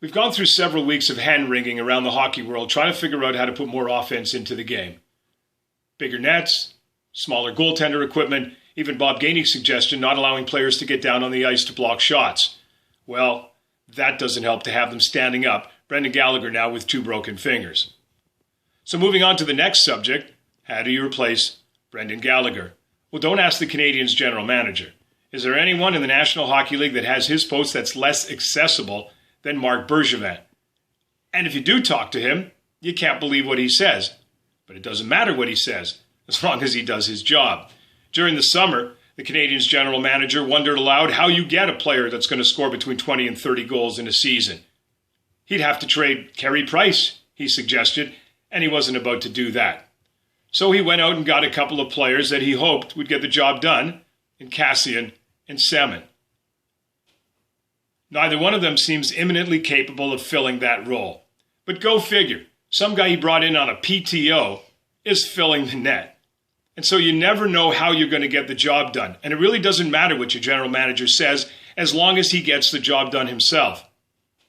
We've gone through several weeks of hand-wringing around the hockey world trying to figure out how to put more offense into the game. Bigger nets, smaller goaltender equipment, even Bob Gainey's suggestion not allowing players to get down on the ice to block shots. Well, that doesn't help to have them standing up, Brendan Gallagher now with 2 broken fingers. So moving on to the next subject, how do you replace Brendan Gallagher? Well, don't ask the Canadiens' general manager. Is there anyone in the National Hockey League that has his post that's less accessible than Marc Bergevin? And if you do talk to him, you can't believe what he says. But it doesn't matter what he says, as long as he does his job. During the summer, the Canadiens' general manager wondered aloud how you get a player that's going to score between 20 and 30 goals in a season. He'd have to trade Carey Price, he suggested, and he wasn't about to do that. So he went out and got a couple of players that he hoped would get the job done in Kassian and Semin. Neither one of them seems imminently capable of filling that role. But go figure, some guy he brought in on a PTO is filling the net. And so you never know how you're going to get the job done. And it really doesn't matter what your general manager says as long as he gets the job done himself.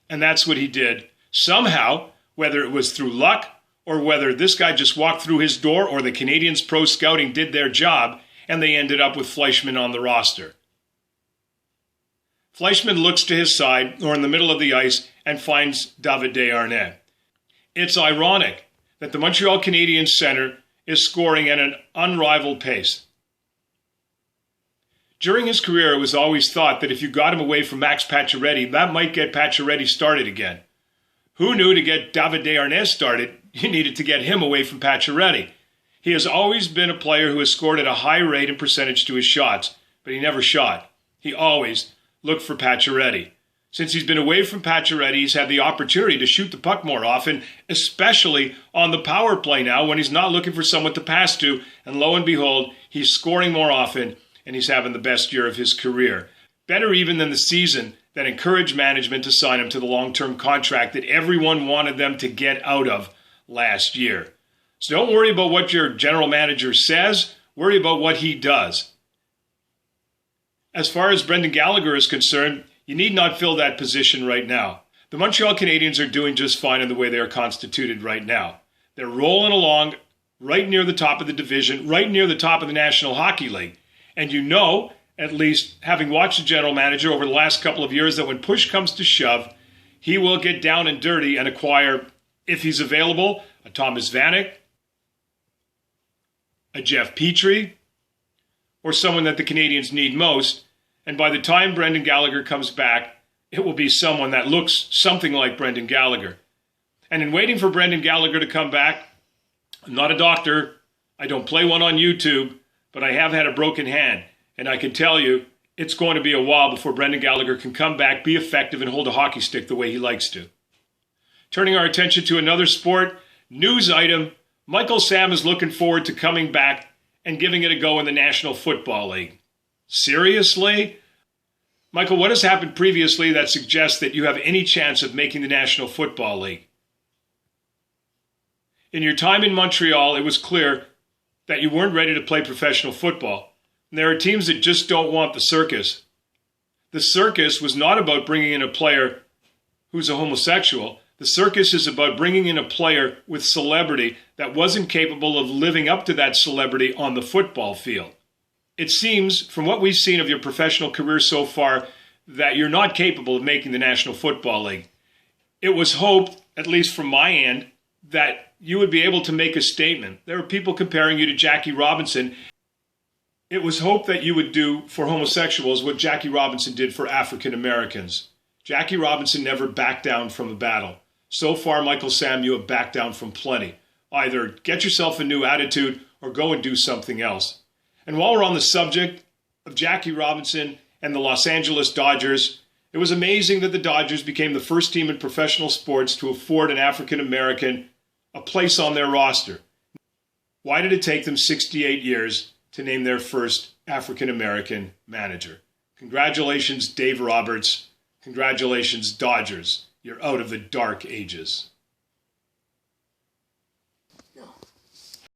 And that's what he did. Somehow, whether it was through luck or whether this guy just walked through his door or the Canadiens pro scouting did their job and they ended up with Fleischmann on the roster. Fleischmann looks to his side or in the middle of the ice and finds David Desharnais. It's ironic that the Montreal Canadiens center is scoring at an unrivaled pace. During his career, it was always thought that if you got him away from Max Pacioretty, that might get Pacioretty started again. Who knew to get David Desharnais started, you needed to get him away from Pacioretty? He has always been a player who has scored at a high rate and percentage to his shots, but he never shot. He always looked for Pacioretty. Since he's been away from Pacioretty, he's had the opportunity to shoot the puck more often, especially on the power play now when he's not looking for someone to pass to. And lo and behold, he's scoring more often and he's having the best year of his career. Better even than the season that encouraged management to sign him to the long-term contract that everyone wanted them to get out of last year. So don't worry about what your general manager says. Worry about what he does. As far as Brendan Gallagher is concerned, you need not fill that position right now. The Montreal Canadiens are doing just fine in the way they are constituted right now. They're rolling along right near the top of the division, right near the top of the National Hockey League. And you know, at least having watched the general manager over the last couple of years, that when push comes to shove, he will get down and dirty and acquire, if he's available, a Thomas Vanek, a Jeff Petrie, or someone that the Canadiens need most. And by the time Brendan Gallagher comes back, it will be someone that looks something like Brendan Gallagher. And in waiting for Brendan Gallagher to come back, I'm not a doctor, I don't play one on YouTube, but I have had a broken hand. And I can tell you, it's going to be a while before Brendan Gallagher can come back, be effective, and hold a hockey stick the way he likes to. Turning our attention to another sport, news item, Michael Sam is looking forward to coming back and giving it a go in the National Football League. Seriously? Michael, what has happened previously that suggests that you have any chance of making the National Football League? In your time in Montreal, it was clear that you weren't ready to play professional football. And there are teams that just don't want the circus. The circus was not about bringing in a player who's a homosexual. The circus is about bringing in a player with celebrity that wasn't capable of living up to that celebrity on the football field. It seems, from what we've seen of your professional career so far, that you're not capable of making the National Football League. It was hoped, at least from my end, that you would be able to make a statement. There are people comparing you to Jackie Robinson. It was hoped that you would do for homosexuals what Jackie Robinson did for African Americans. Jackie Robinson never backed down from a battle. So far, Michael Sam, you have backed down from plenty. Either get yourself a new attitude or go and do something else. And while we're on the subject of Jackie Robinson and the Los Angeles Dodgers, it was amazing that the Dodgers became the first team in professional sports to afford an African American a place on their roster. Why did it take them 68 years to name their first African American manager? Congratulations, Dave Roberts. Congratulations, Dodgers. You're out of the dark ages.